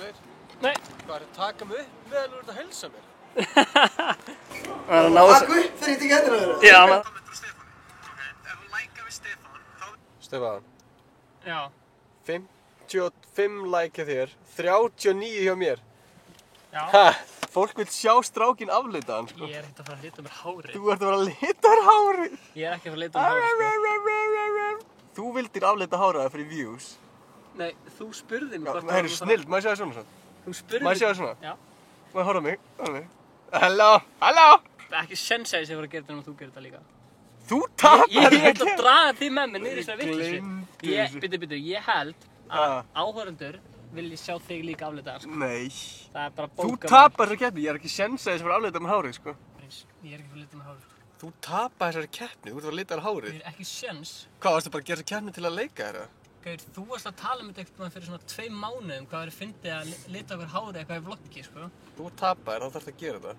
Sælir? Nei. Hvað er að taka mig upp meðan þú ert að heilsa mér? Það er að náðu... Takk upp þegar ég tek hendur á þér? Já, maður. Ef þú lækar við Stefán, þá... Stefán. Já. 55 lækja þér, 39 hjá mér. Já. Ha, fólk vil sjá strákinn aflitaðan, sko. Ég er ekkert að fara að lita mér hárið. Þú ert að fara að lita þér hárið. Ég er ekki að fara að lita mér hárið, sko. Þú vildir aflita háraða fyrir views. Nei, þú spurði mig. Það er snill, maður sjá það svona svona. Þú spurði mig. Maður sjá það svona. Já. Maður horfa mig, horfa mig. Halló, halló. Það er ekki sens að ég sé að fara að gera þetta en þú gerir þetta líka. Þú tapar Ég held að draga því með mér niður í þessari vitleysu. Gleymdu þessu. Ég held að áhorfendur vilji sjá þig líka aflitaðan, sko. Nei. Það er bara Þú bókað. tapar þessari keppni, ég er ekki sens að þess að fara að aflita mér hárið, sko. Ég er ekki að fara að lita mér hárið, sko. Þú tapar þessari keppni, þú ert að fara að lita þér hárið. Ég er ekki sens. Hvað, varstu bara að gera þessa keppni til að leika þér, eða? Gauður, þú varst að tala um þetta eitthvað fyrir svona 2 mánuðum hvað verið fyndið að lita okkur hárið eitthvað í vloggi, sko. Þú tapar, þá þarfst að gera þetta.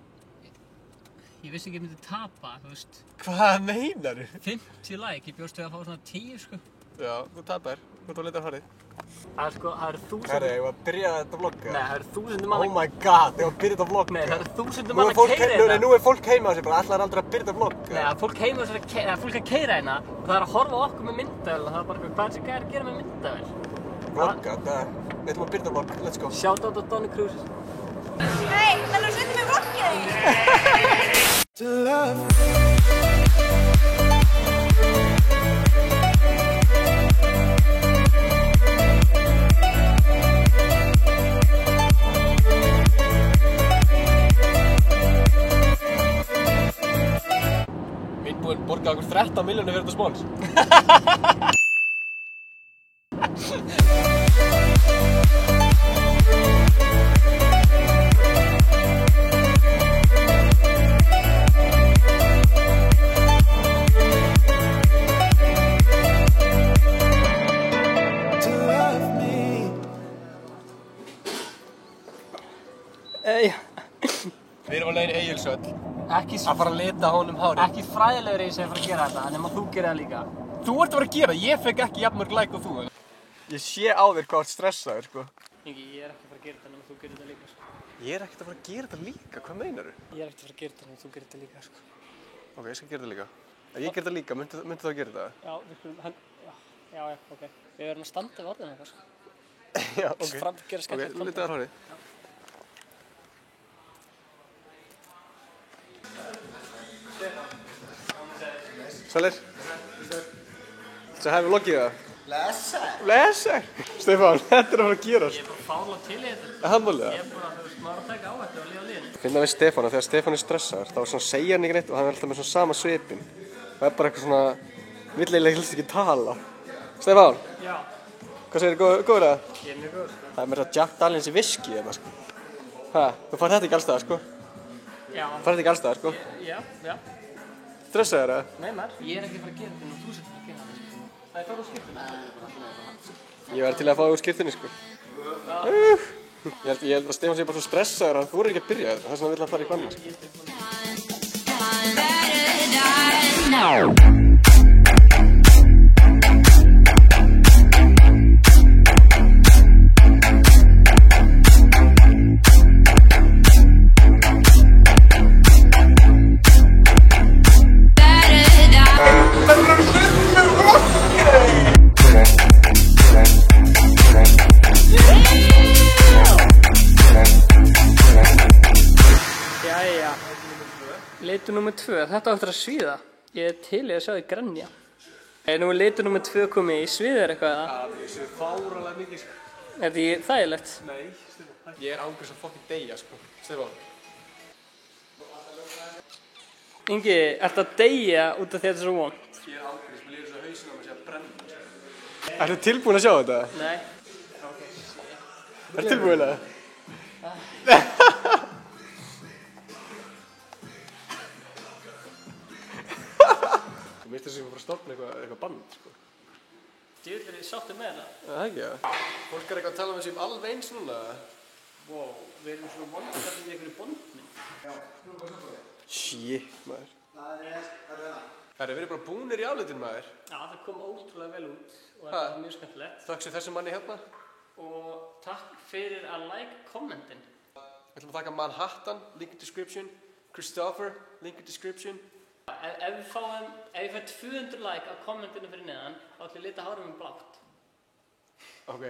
Ég vissi ekki að ég myndi tapa, þú veist. Hvað meinar þú? 50 like, ég bjóst við að fá svona 10, sko. Já, þú tapar, þú ert að lita þér hárið. Það er sko, það eru þúsundir... Herri, ég var að byrja þetta vlogga. Nei, það eru þúsundir mann Oh my god, ég var að byrja þetta vlogga. Nei, það eru þúsundir mann að keyra hérna. Nú er fólk heima á sig, bara allar aldrei að byrja þetta vlogg. Nei, það er fólk heima sem er fólk að keyra hérna og það er að horfa á okkur með myndavél og það er bara hvað er þessi gæri að gera með myndavél? Vlogga, við ætlum að byrja þetta vlogg, let's go. Shoutout á Donny Cruz. Hei, það er svolítið með vloggið! Minn búinn borgaði okkur 13 milljónir fyrir þetta spons. Við erum á leiðinni í Egilshöll Ekki að fara að lita honum hárið. Ekki fræðilegur ég sem er að fara að gera þetta, nema þú gerir það líka. Þú ert að fara að gera, ég fekk ekki jafn mörg like og þú. Ég sé á þér hvað þú ert stressaður, sko. Ingi, ég er ekki að fara að gera þetta, nema þú gerir þetta líka, sko. Ég er ekkert að fara að gera þetta líka, hvað meinar þú? Ég er ekki að fara að gera þetta, nema þú gerir þetta líka, sko. Ok, ég skal gera þetta líka. Ef ég gera þetta líka, myndi þú að gera þetta? Já, við skulum, já, ok. Við verðum að standa við orðinu eitthvað, sko. Já, ok. Fram að gera skemmtilegt. Ok, lita þér hárið. Sælir. Það hefur vloggið það? Blessaður. Stefán, þetta er að fara að gerast. Ég er bara fárlega til í þetta. Það er handmálið. Ég er bara, þú veist, maður að taka áhættu og lifa liðinu. Finna við Stefán að þegar Stefán er stressaður, þá segja hann ekki neitt og hann er alltaf með svona sama svipinn. Það er bara eitthvað svona, vill eiginlega helst ekki tala. Stefán, Já, hvað segir þið, góður það? ég er mjög góð, sko. Það er með þetta Jack Daniels í viski hérna, sko. Ha, þú farið þetta ekki allstaðar, sko. Já, Þú farið þetta ekki allstaðar, sko. já. Stressaður, eða? Nei, maður, ég er ekki að fara að gera þetta, en þú setur að gera þetta, sko. Það er bara á skiptinu. Ég var til að fá þig úr skiptinni, sko. Ég held að Stefán sé bara svo stressaður að þú er ekki að byrja þetta. Það er svona að vill að fara í banna, sko. Jæja, litur númer 2, þetta á eftir að svíða. Ég er til í að sjá þig grenja. Nú er litur númer 2 komið í sviðir eitthvað eða? Það er svo fáralega mikið, sko. Er þetta ekki þægilegt? Nei, Stefán. Ég er ángriðs að fokkin deyja, sko. Stefán. Ingi, ertu að deyja út af því að þetta er svo vont? Ég er ángriðs, mér líður svo hausinn á mig sé að brenna. Ertu tilbúin að sjá þetta? Nei. Ertu tilbúin að? Þú veist þess að ég var að stofna eitthvað band, sko. Djúvill er ég sáttur með það. Það ekki, já. Fólk er eitthvað að tala um þessu alveg eins núna. Wow, við erum svona vond að þetta í einhverju bondmynd. Shit, maður. Herri, við erum bara búnir í afleitin, maður. Já, það kom ótrúlega vel út og Ha? þetta er mjög skemmtilegt. Þökk sér þessum manni hérna. Og takk fyrir að like kommentin. Við ætlum að taka Manhattan, link in description. Christopher, link in description. Ef við fáum 200 like á kommentinu fyrir neðan, þá ætlum við lita hárum blátt. Ok.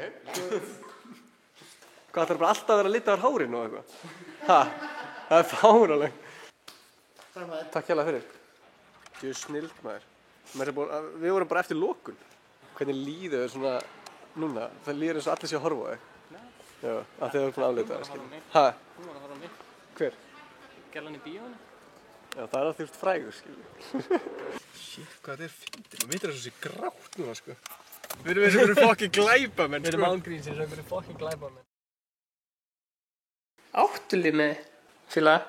Hvað ætlar bara alltaf að vera litaður hárinu og eitthvað? Ha? Það er fáránlegt. Takk hérlega fyrir. Þú er snild maður. Við vorum bara eftir lokun. Hvernig líður þér svona núna? Það líður eins og allir sé að horfa á þig. Já, að þið eru búin að afleita það, skilur. Ha? Hún var að horfa á mig. Hver? Gerlan í bíóinu. Já, það er að þú ert frægur, skilur. Shit, hvað þetta er fyndið. Maður veitir þessu sé grátt núna, sko. Við erum eins og einhverju fucking glæpamenn, sko. Við erum ángríns eins og einhverju fucking glæpamenn. Áttulið með félaga.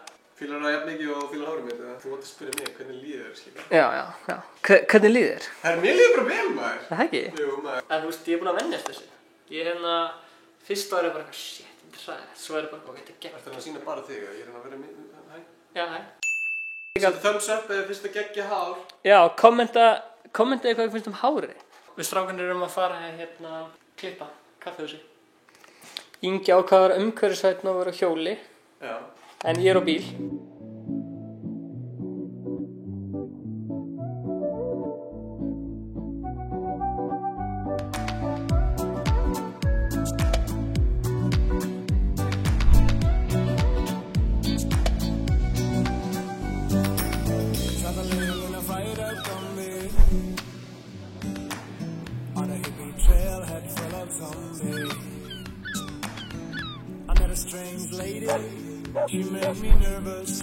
Fílar það jafn mikið og fílar hárið mitt, eða þú átt að spyrja mig hvernig líður þér, skilur. Já. Hvernig líður þér? Mér líður bara vel, maður. Það ekki? Jú, maður. En þú veist, ég er búinn að venjast þessu. Ég fyrst árið bara eitthvað, shit, þetta er hræðilegt. Svo er bara, ok, þetta er gegn. Ertu að sýna bara þig, ég er að vera með, hæ? Já, hæ. Settu thumbs up eða finnst það geggja hár. Já, kommentaðu hvað þið finnst hárið. Við strákarnir erum að fara klippa, kaffihúsi. Ingi ákvaðar umhverfisvænn og vera á hjóli. Já. En ég er á bíl. She made me nervous.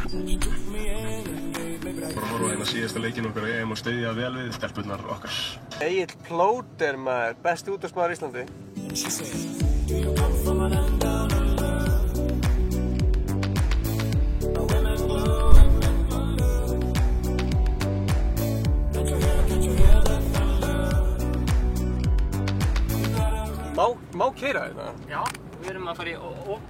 She took me in and gave me break. Bara horfa hérna síðasta leikinn okkar á EM og styðja vel við stelpurnar okkar. Egill Plóter maður, besti útvarpsmaður í Íslandi. And she said, do you come from an end down under? Women blue, women blue. Can't you hear that thunder? Má keyra hérna? Já. Við erum að fara í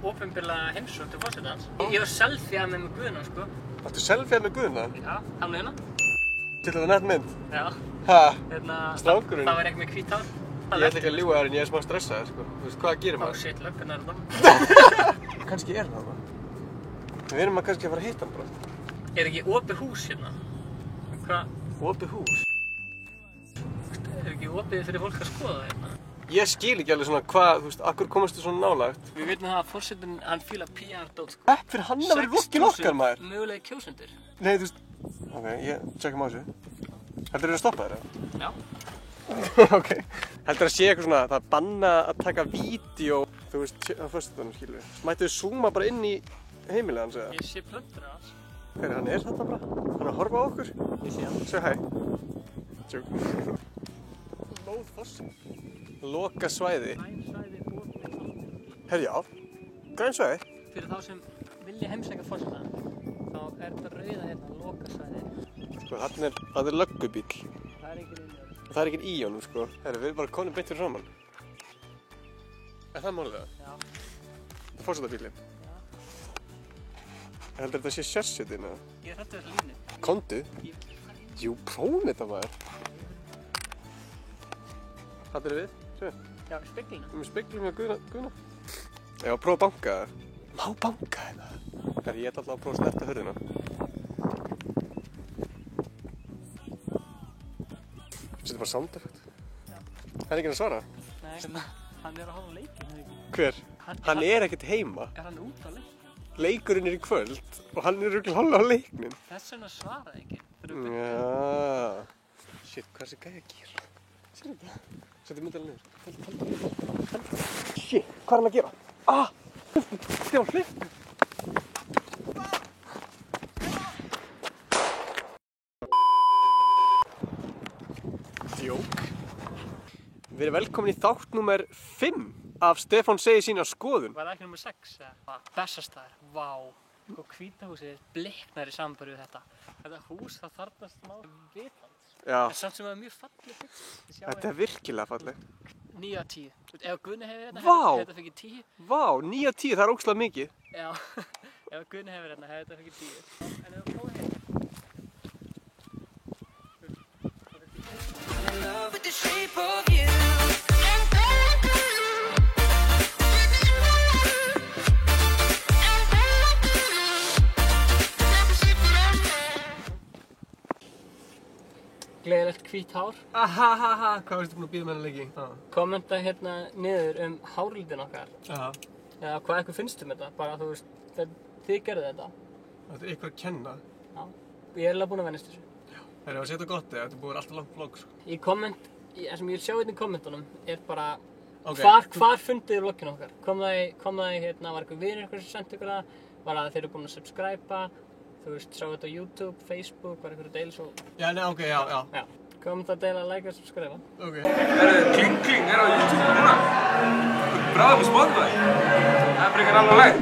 opinberlega heimsókn til forsetans. Ég var selfieað með Guðna, sko. Varstu selfieað með Guðna? Já, hann og hérna. Til þetta nett mynd? Já. Ha? Það Strákurinn? var ekki með hvít hár. Ég ætla ekki að ljúga þér en ég er smá stressaður, sko. Þú veist, hvað gerir maður? Shit, löggan er það. Kannski er það það. Við erum kannski að fara að hitta hann bara. Er ekki opið hús hérna? Hvað? Opið hús? Er ekki opið fyrir fólk að skoða hérna? Ég skil ekki alveg svona hvað, þú veist, akkur komast þú svona nálægt? Við veitum það að forsetinn, hann fílar PR-dót, sko. Hepp fyrir hann að vera í vokkin okkar, maður. 6.000 mögulegi kjósendur. Nei, þú veist, ok, ég tjekkum á þessu. Heldur þú að stoppa þér? Já. Ok. Heldur að sé eitthvað svona, það er banna að taka vídeo, þú veist, á föstudagnum, skilur við. Mættu við zooma bara inn í heimilið hans, eða? Ég sé plöntur af hans. Hver, hann er þarna bara? Hann er að horfa á okkur? Ég sé hann. Segðu hæ. Tjók. Lóð fossum. Loka svæði. Græn svæði opið. Herri, já. Græn svæði? Fyrir þá sem vilja heimsækja forsetann, þá er þetta rauða hérna, loka svæði. Sko, þarna er löggubíll. Það er enginn inn í honum. Það er enginn í honum, sko. Herri, við erum bara konum beint fyrir framann. Er það málið það? Já. Það er forsetabíllinn? Já. Heldur þetta sé sérsetinn, eða? Ég er hræddur við þessa línu. Kondu? Ég vil ekki fara inn. Jú, prófum þetta, maður. Þarna erum við. Sjö. Já, í speglinu. Við erum í speglum hjá Guðna. Já, prófa að banka það. Má banka hérna? Herri, ég ætla alltaf að prófa að snerta hurðina. Settu bara sound effect. Það er ekki að svara. Nei, hann er að horfa á leikinn, eða ekki? Hver? Hann er ekkert heima. Er hann út á leikinn? Leikurinn er í kvöld og hann er örugglega að horfa á leiknum. Þess vegna svaraði ekki. Já. Shit, hvað er þessi gæi að gera? Sér þetta? Settu myndalega niður. Shit, hvað er hann að gera? Ah! Þetta var hliftu. Djók. Við erum velkomin í þátt númer 5 af Stefán segir sína skoðun. Var það ekki nummer 6? Bessastaðir, vá. Sko Hvítahúsið bliknar í samanburði við þetta. Þetta hús það þarfnast smá vitans. Já. En samt sem það er mjög fallið byggt. Þetta er virkilega falleg. 9 af 10. Ef Guðni hefur hérna, Vá! hefði þetta fengið 10. Vá, 9 af 10, það er ógeðslega mikið. Já, ef Guðni hefur hérna, hefði þetta fengið 10. En ef við prófum hérna. With the shape of you. hvítt hár. Hvað veistu búin að býða með henni lengi? Kommenta hérna niður hárlitin okkar. Eða hvað eitthvað finnst þetta, bara þú veist, þið gerðu þetta. Þetta ykkur að kenna. Já, ég alveg búin að venjast þessu. Það að setja gott eða, þetta búið alltaf langt vlogg, sko. Í það sem ég vil sjá hérna í kommentunum bara hvar fundið þið vlogginu okkar? Kom það hérna, var eitthvað vinur ykkur sem sendi ykkur það? Var það þeir eru búin að subscriba? Þú veist, sá þetta á YouTube, Facebook, var ykkur að deila svo? Já, já. Kommenta, deila, like og subscriba. Kling á YouTube núna. Bráðum á Spotify. Það er frekar alveg lægt.